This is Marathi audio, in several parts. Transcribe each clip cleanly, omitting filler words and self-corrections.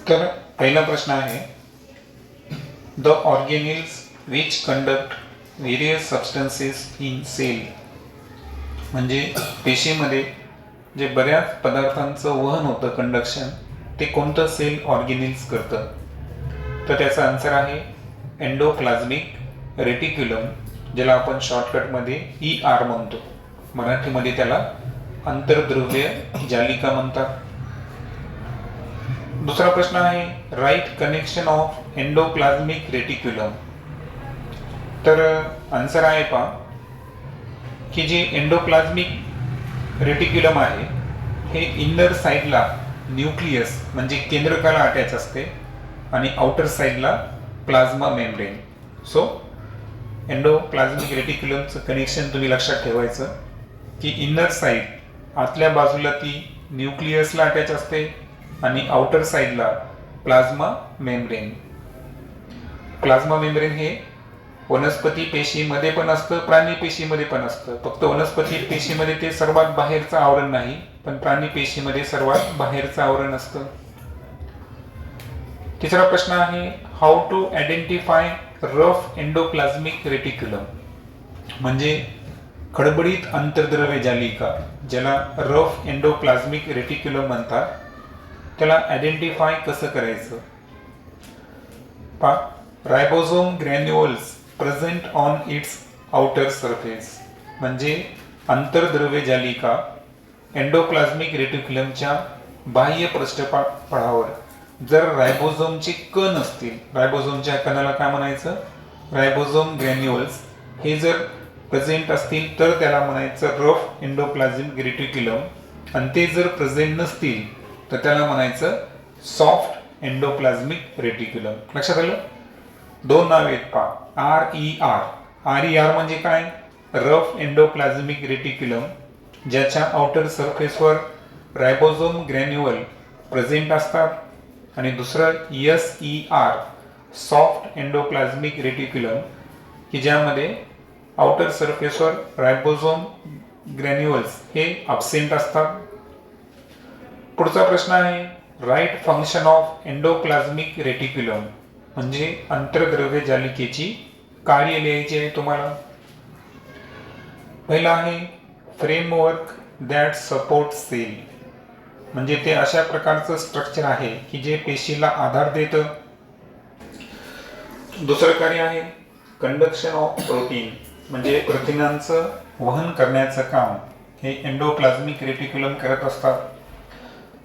तर पहिला प्रश्न आहे, the organelles which conduct various substances in cell. म्हणजे पेशीमध्ये जे बऱ्याच पदार्थांचं वहन होतं, कंडक्शन, ते कोणतं सेल ऑर्गेनिल्स करतं. तर त्याचा आन्सर आहे एंडोप्लाझ्मिक रेटिक्युलम, ज्याला आपण शॉर्टकटमध्ये ER म्हणतो. मराठीमध्ये त्याला आंतरद्रव्य जालिका म्हणतात. दुसरा प्रश्न आहे, right connection of endoplasmic reticulum. तर आन्सर आहे पहा की जे एंडोप्लाझ्मिक रेटिक्युलम आहे हे इनर साईडला न्यूक्लियस म्हणजे केंद्रकाला अटॅच असते आणि आउटर साईडला plasma membrane. So endoplasmic रेटिक्युलमचं connection तुम्ही लक्षात ठेवायचं की इनर साईड आतल्या बाजूला ती न्यूक्लियसला अटॅच असते आणि आउटर साईडला प्लाझ्मा मेम्ब्रेन. प्लाझ्मा मेम्ब्रेन हे वनस्पती पेशीमध्ये पण असतं, प्राणी पेशीमध्ये पण असतं. फक्त वनस्पती पेशीमध्ये ते सर्वात बाहेरचं आवरण नाही, पण प्राणी पेशीमध्ये सर्वात बाहेरचं आवरण असतं. तिसरा प्रश्न आहे, how to identify rough endoplasmic reticulum. म्हणजे खडबडीत आंतरद्रव्य जालिका, ज्याला रफ एंडोप्लाझ्मिक रेटिक्युलम म्हणतात, त्याला आयडेंटिफाय कसं करायचं. Ribosome granules present on it's outer surface. म्हणजे आंतरद्रव्य जालिका एंडोप्लाझ्मिक रेटिक्युलमच्या बाह्य पृष्ठभागावर जर रायबोझोमचे कण असतील, रायबोझोमच्या कणाला काय म्हणायचं, रायबोझोम ग्रॅन्युअल्स, हे जर प्रेझेंट असतील तर त्याला म्हणायचं रफ एंडोप्लाझ्मिक रेटिक्युलम. आणि ते जर प्रेझेंट नसतील तर त्याला म्हणायचं सॉफ्ट एंडोप्लाझ्मिक रेटिक्युलम. लक्षात आलं. दोन नाव आहेत पहा, RER म्हणजे काय, रफ एंडोप्लाझ्मिक रेटिक्युलम, ज्याच्या आउटर सरफेसवर रायबोझोम ग्रॅन्युअल प्रेझेंट असतात. आणि दुसरं SER, सॉफ्ट एंडोप्लाझ्मिक रेटिक्युलम, की ज्यामध्ये आउटर सरफेसवर रायबोझोम ग्रॅन्युअल्स हे अब्सेंट असतात. पुढचा प्रश्न आहे, right function of endoplasmic reticulum. म्हणजे आंतरद्रव्य जालिकेची कार्य लिहायची आहे तुम्हाला. पहिला आहे, फ्रेमवर्क दॅट सपोर्ट सेल. म्हणजे ते अशा प्रकारचं स्ट्रक्चर आहे की जे पेशीला आधार देतं. दुसरं कार्य आहे, कंडक्शन ऑफ प्रोटीन. म्हणजे प्रथिनांचं वहन करण्याचं काम हे एंडोप्लाझ्मिक रेटिक्युलम करत असतात.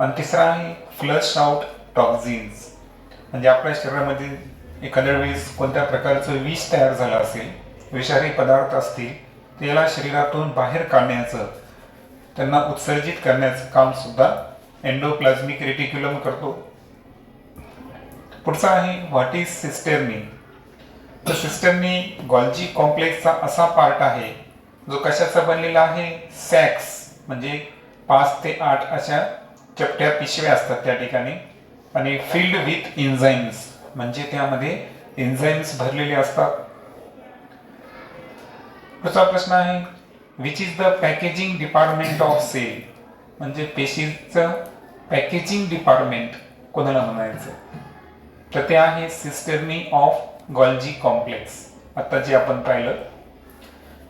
आणि तिसरा आहे, फ्लश आउट टॉक्झिन्स. म्हणजे आपल्या शरीरामध्ये एखाद्या वेळेस कोणत्या प्रकारचं विष तयार झालं असेल, विषारी पदार्थ असतील, त्याला शरीरातून बाहेर काढण्याचं, त्यांना उत्सर्जित करण्याचं काम सुद्धा एंडोप्लाझ्मिक रेटिक्युलम करतो. पुढचा आहे, व्हॉट इज सिस्टर्नी. तर सिस्टर्नी गॉल्जी कॉम्प्लेक्सचा असा पार्ट आहे जो कशाचा बनलेला आहे, सॅक्स. म्हणजे 5 ते 8 अशा चपट्या पिशव्या असतात त्या ठिकाणी, आणि फिल्ड विथ एन्झाईम्स. म्हणजे त्यामध्ये एन्झाईम्स भरलेले असतात. पुढचा प्रश्न आहे, which is the packaging department of cell. म्हणजे पेशीचं पॅकेजिंग डिपार्टमेंट कोणाला म्हणायचं, तर ते आहे सिस्टर्नी ऑफ गॉल्जी कॉम्प्लेक्स. आता जे आपण पाहिलं,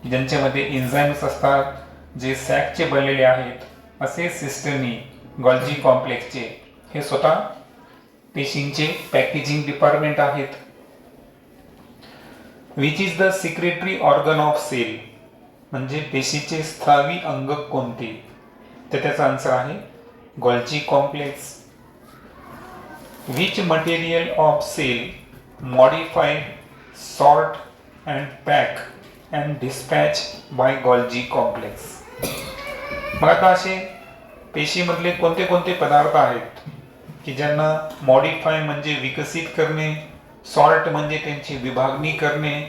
ज्यांच्यामध्ये एन्झाईम्स असतात, जे सॅकचे बनलेले आहेत, असे सिस्टर्नी गॉल्जी कॉम्प्लेक्सचे हे स्वतः पेशींचे पॅकेजिंग डिपार्टमेंट आहेत. Which is the secretory organ of cell. म्हणजे पेशीचे स्रावी अंग कोणते, तर त्याचा आन्सर आहे Golgi complex. Which material of cell modified, sort and pack and dispatch by Golgi complex. मग आता असे पेशीमधले कोणते कोणते पदार्थ आहेत की ज्यांना मॉडिफाय म्हणजे विकसित करणे, सॉर्ट म्हणजे त्यांची विभागणी करणे,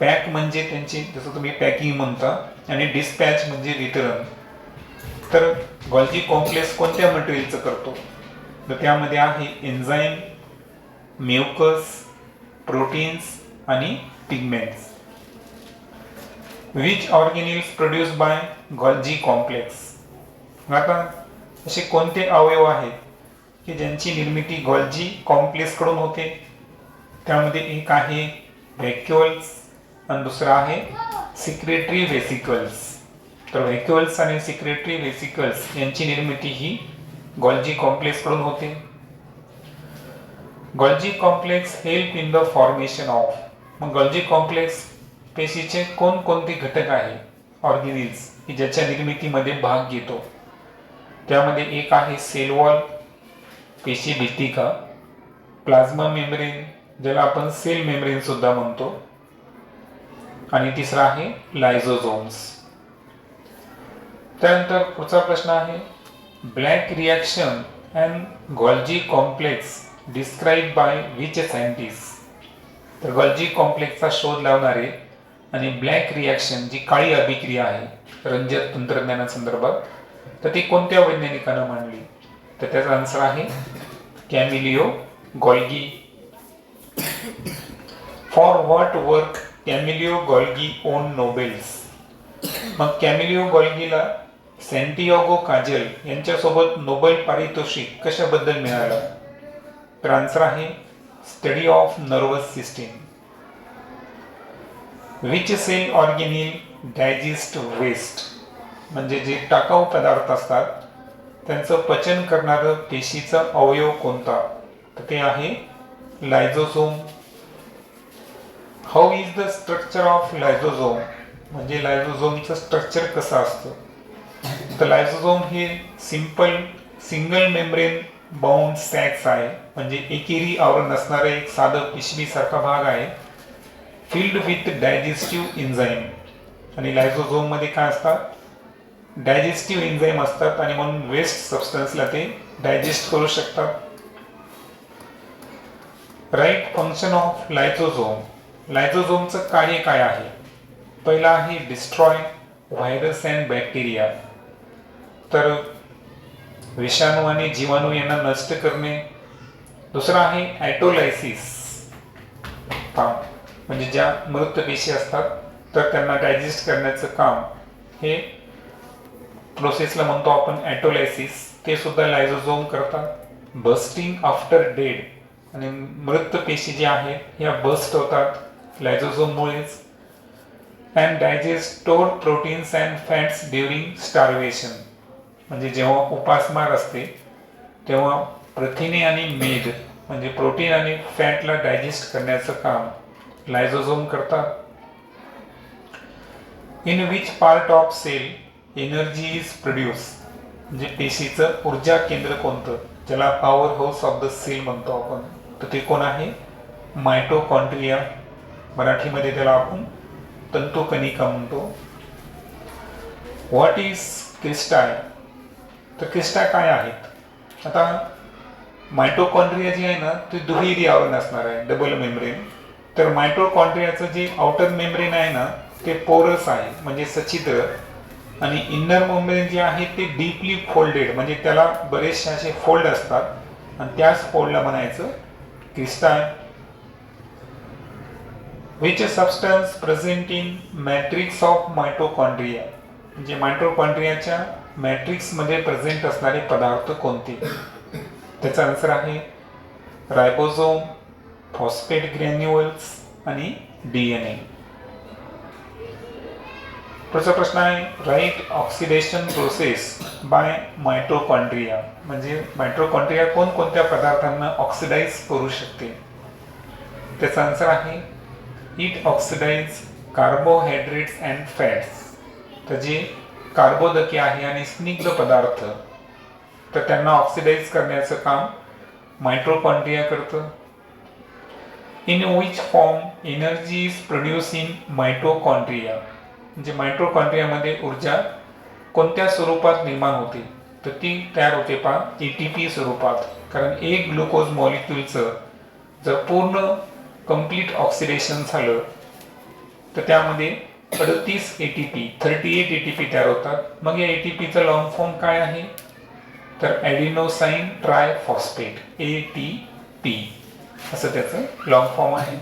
पॅक म्हणजे त्यांची जसं तुम्ही पॅकिंग म्हणता, आणि डिस्पॅच म्हणजे वितरण. तर गॉल्जी कॉम्प्लेक्स कोणत्या मटेरियलचं करतो, तर त्यामध्ये आहे एन्झाईम, म्युकस, प्रोटीन्स आणि pigments. Which organelles produce by Golgi complex. आता असे कोणते अवयव आहेत की ज्यांची निर्मिती गॉल्जी कॉम्प्लेक्सकडून होते. त्यामध्ये एक आहे व्हॅक्युअल्स आणि दुसरा आहे सिक्रेटरी व्हेसिकल्स. तर व्हॅक्युअल्स आणि सिक्रेटरी व्हेसिकल्स यांची निर्मिती ही गॉल्जी कॉम्प्लेक्सकडून होते. Golgi complex help in the formation of. मग गॉल्जी कॉम्प्लेक्स पेशीचे कोणकोणते घटक आहे ऑर्गेनिल्स की ज्याच्या निर्मितीमध्ये भाग घेतो. त्यामध्ये एक आहे सेल वॉल, पेशी भित्तिका, प्लाझ्मा मेम्ब्रेन ज्याला आपण सेल मेम्ब्रेन सुद्धा म्हणतो, आणि तिसरा आहे लायझोझोम्स. त्यानंतर पुढचा प्रश्न आहे black reaction and Golgi complex describe by which scientist. तर गॉल्जी कॉम्प्लेक्सचा शोध लावणारे आणि ब्लॅक रिॲक्शन जी काळी अभिक्रिया आहे रंजक तंत्रज्ञानासंदर्भात, तर ती कोणत्या वैज्ञानिकानं मांडली. तर त्याचा आन्सर आहे Camillo Golgi. For what work Camillo Golgi won Nobels. मग कॅमिलिओ गॉल्गीला सॅन्टियागो काजल यांच्यासोबत नोबेल पारितोषिक कशाबद्दल मिळालं. तर आन्सर आहे study of nervous system. Which cell organelle digest waste. म्हणजे जे टाकाऊ पदार्थ असतात त्यांचं पचन करणारं पेशीचा अवयव कोणता. तर ते आहे lysosome. How is the structure of lysosome. म्हणजे लायझोझोमचं स्ट्रक्चर कसं असतं. तर लायझोझोम हे सिंगल मेम्ब्रेन बाउंड सॅक्स आहे. म्हणजे एकेरी आवरण असणारा एक साधं पिशवीसारखा भाग आहे फिल्ड विथ डायजेस्टिव्ह एन्झाईम. आणि लायझोझोममध्ये काय असतात, डायजेस्टिव्ह एन्झाईम असतात आणि म्हणून वेस्ट सबस्टन्सला ते डायजेस्ट करू शकतात. Right function of lysosome. लायझोझोमचं कार्य काय आहे. पहिला आहे डिस्ट्रॉय व्हायरस अँड बॅक्टेरिया. तर विषाणू आणि जीवाणू यांना नष्ट करणे. दुसरा आहे ॲटोलायसिस, म्हणजे ज्या मृत पेशी असतात तर त्यांना डायजेस्ट करण्याचं काम हे प्रोसेसला म्हणतो आपण ॲटोलायसिस, ते सुद्धा लायझोझोम करतात. बस्टिंग आफ्टर डेड, आणि मृत पेशी ज्या आहेत ह्या बस्ट होतात लायझोझोममुळेच. And digest stored proteins and fats during starvation. म्हणजे जेव्हा उपासमार असते तेव्हा प्रथिने आणि मेद म्हणजे प्रोटीन आणि फॅटला डायजेस्ट करण्याचं काम लायझोझोम करतात. In which part of cell energy is produce. म्हणजे पेशीचं ऊर्जा केंद्र कोणतं, ज्याला power house of the cell म्हणतो आपण, तर ते कोण आहे मायटोकॉन्ड्रिया. मराठीमध्ये त्याला आपण तंतुकणिका म्हणतो. What is cristae. तर क्रिस्टा काय आहेत. आता मायटोकॉन्ड्रिया जी आहे ना ती दुहेरी आवरण असणार आहे, डबल मेम्ब्रेन. तर मायटोकॉन्ड्रियाचं जे आउटर मेम्ब्रेन आहे ना ते पोरस आहे म्हणजे सच्छिद्र, आणि इन्नर मेम्ब्रेन जे आहे ते डीपली फोल्डेड म्हणजे त्याला बरेचसे असे फोल्ड असतात आणि त्याच फोल्डला म्हणायचं cristae. Which substance present in matrix of mitochondria. म्हणजे मायटोकॉन्ड्रियाच्या मॅट्रिक्समध्ये प्रेझेंट असणारे पदार्थ कोणते. त्याचा आन्सर आहे रायबोझोम, फॉस्फेट ग्रॅन्युअल्स आणि DNA. पुढचा प्रश्न आहे write oxidation process by mitochondria. म्हणजे मायटोकॉन्ड्रिया कोणकोणत्या पदार्थांना ऑक्सिडाइज करू शकते. त्याचा आन्सर आहे it oxidise carbohydrates and fats. तर जे कार्बोदके आहे आणि स्निग्ध पदार्थ तर त्यांना ऑक्सिडाइज करण्याचं काम मायटोकॉन्ड्रिया करतं. In which form energy is produce in mitochondria. म्हणजे मायटोकॉन्ड्रियामध्ये ऊर्जा कोणत्या स्वरूपात निर्माण होते तर ती तयार होते ATP स्वरूपात. कारण एक ग्लुकोज मॉलिक्युलचं जर पूर्ण कंप्लीट ऑक्सिडेशन झालं तर त्यामध्ये 38 ATP तयार होतात. मग या ATPचा लॉंग फॉर्म काय आहे तर ॲडिनोसाइन ट्रायफॉस्फेट ATP असं त्याचं लॉंग फॉर्म आहे.